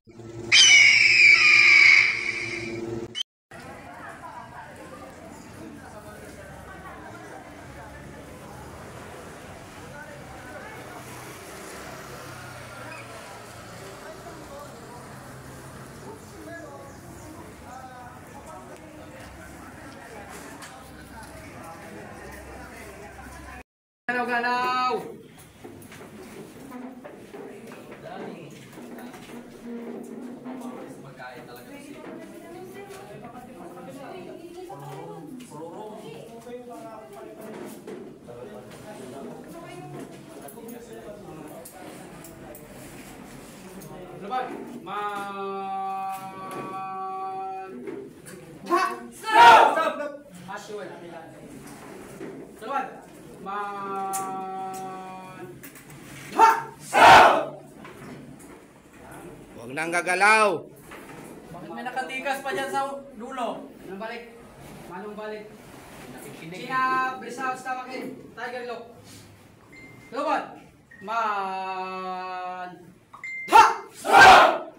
Galaw-galaw! Magkain talaga kasi. Laban! Ha! Stop! Asyon! Laban! Ha! Stop! Huwag nang gagalaw. May nakatikas pa dyan sa dulo. Manong balik. Manong balik. Sina Brisao Stamakin. Tiger Lock. Laban! Ha! Stop!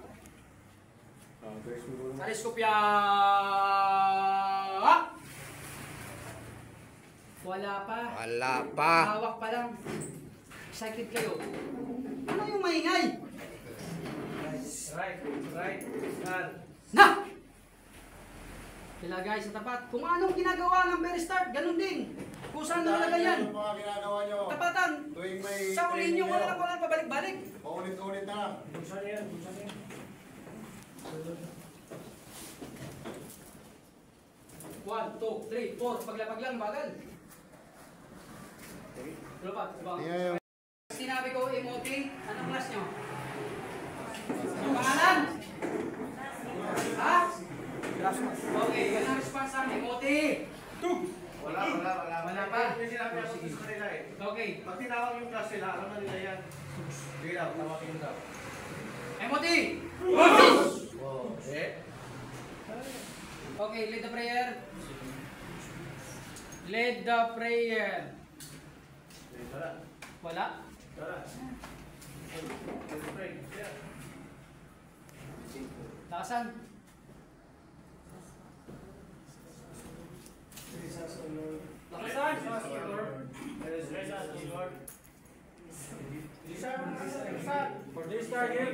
Saliskopya! Wala pa. Wala pa. Hawak pa lang. Excited kayo. Ano yung maingay? Right. Na! Sila guys sa tapat. Kung anong ginagawa ng very start, ganun din. Kung saan nalagay yan. Yung mga ginagawa nyo. Tapatan. Tuwing may Sa uli nyo, wala na pabalik-balik. Paulit-ulit na lang. Buksan yan. 1, 2, 3, 4. Paglapag lang, bagal. Lupat, ibang. Yeah. Sinabi ko, MOT, anong class nyo? Yung pangalan? Ha? Okay, yan ang response sa MOT. Wala pa. May sinabi ako sa kanila eh. Okay. Pag tinawag yung class nila, alam na nila yan. Sige daw, tawagin mo daw. MOT! Oh, eh? Okay, lead the prayer. Lead the prayer. Tara. Wala? Tara. Let's pray. Yeah. Takasan. Takasan. For this target,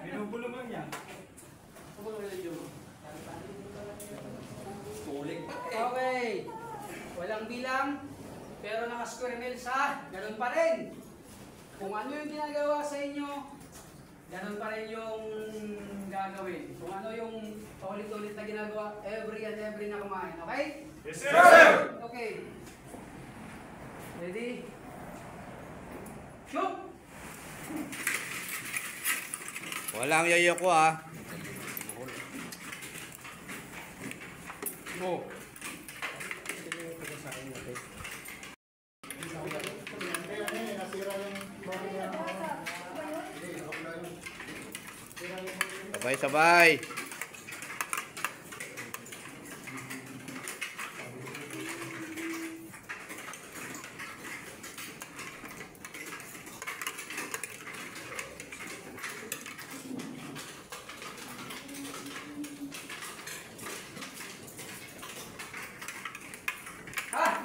Binubulong lang niya. Tulik pa eh. Okay. Walang bilang, pero naka-square mil sa, ganun pa rin. Kung ano yung ginagawa sa inyo, ganun pa rin yung gagawin. Kung ano yung paulit-ulit na ginagawa, every and every na kumain. Okay? yes sir! Okay. Ready? Shoot! Walang yoyo ko ha. Go! Sabay-sabay.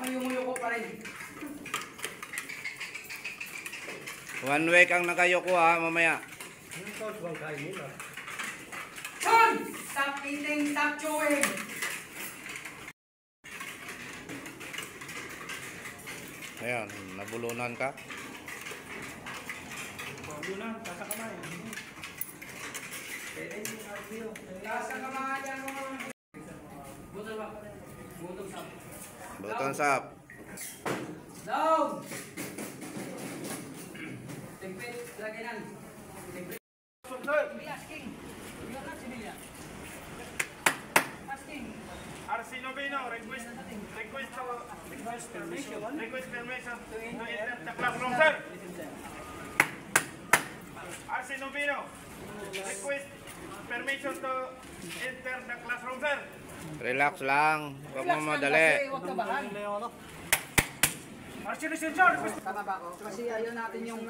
Mayumuyo ko pa rin. 1 week ang nakayoko ha, mamaya. Son! Stop eating, stop chewing! Ayan, nabulunan ka. Nabulunan, kasa kamay. Lasa ka mga yan mo. Butol ba? Butol sa. Button up. Down! Tigpit, lagyan. Tigpit. Be asking. You are not civilian. Asking. Arsino Bino, request permission to enter the classroom, sir. Arsino Bino. Request permission to enter the classroom, sir. Relax lang. Huwag mo madali. Kasi huwag kabahan. Marching sir. Tama ba ako? Kasi ayaw natin yung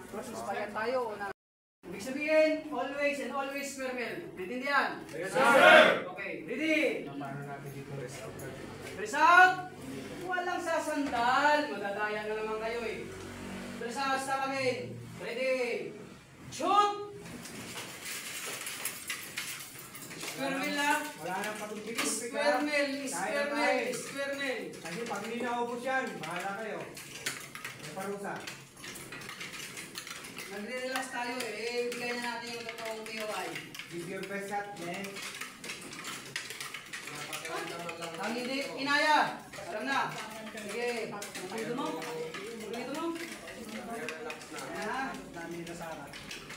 inspired tayo na ibig sabihin, always and always square mill. Naintindihan? Yes, sir. Okay, ready? Press out! Walang sasandal. Madadaya na naman kayo eh. Press out, stop again. Ready? Shoot! Square mill ha? Wala nang patumpik-tumpik Square mill, square mill, square mill. Kasi pag hindi naubos yan, bahala kayo. May parusa. Nagre-relax tayo eh. Bigay na natin yung totoong POI. Give your best shot, man. Ang hindi inaya. Alam na. Sige. Dito mo. Dito mo. Ayan. Dami nila Sara. Dito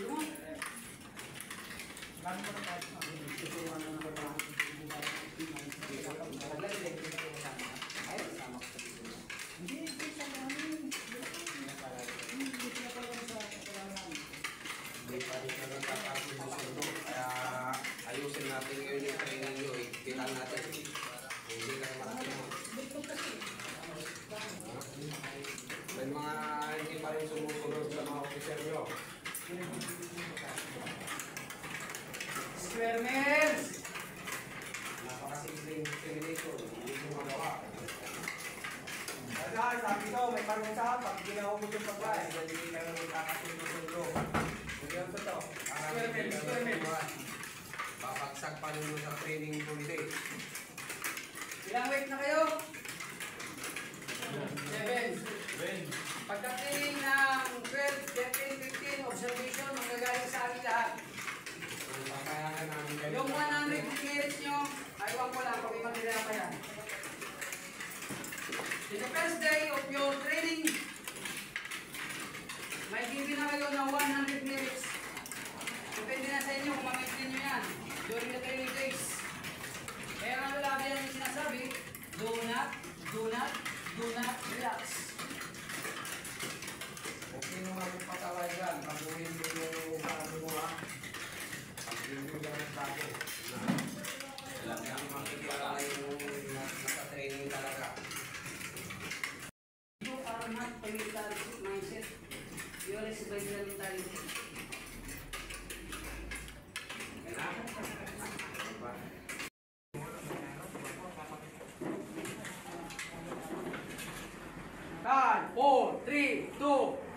mo. Kaya ayusin natin ngayon yung training nyo. Kita natin. Hindi kayo marating mo. May mga hindi pa rin sumusunod sa mga officer nyo. Square mills. Napakasimpleng discrimination. Hindi mo magawa. Kasi sabi ko, may parusa pag hindi naubos yung pagkain. Hindi kayo magkakasundo-sundo. Hindi yung totoo. Square mill, square mill. Papagsak pa ninyo sa training policy. Ilang week na kayo? 7. Pagdating ng 12, 13, 15, observation, magagaling sa amin lahat. Kung kakayanan namin kayo. Yung 100 minutes nyo, aywan ko lang kung imaginera pa yan. In the first day of your training, may give na kayo ng 100 minutes. Depende na sa inyo kung ma-maintain nyo yan during the training days. Kaya ano labi yan yung sinasabi, do not relax. Okay naman yung pataway dyan. Pag hindi yung sabi mo ha. Pag hindi yung nagbago. Alam niya ang makikilala yung nasa-training talaga. You are not a military mindset. You are a civilian mentality. Time, 4, 3, 2,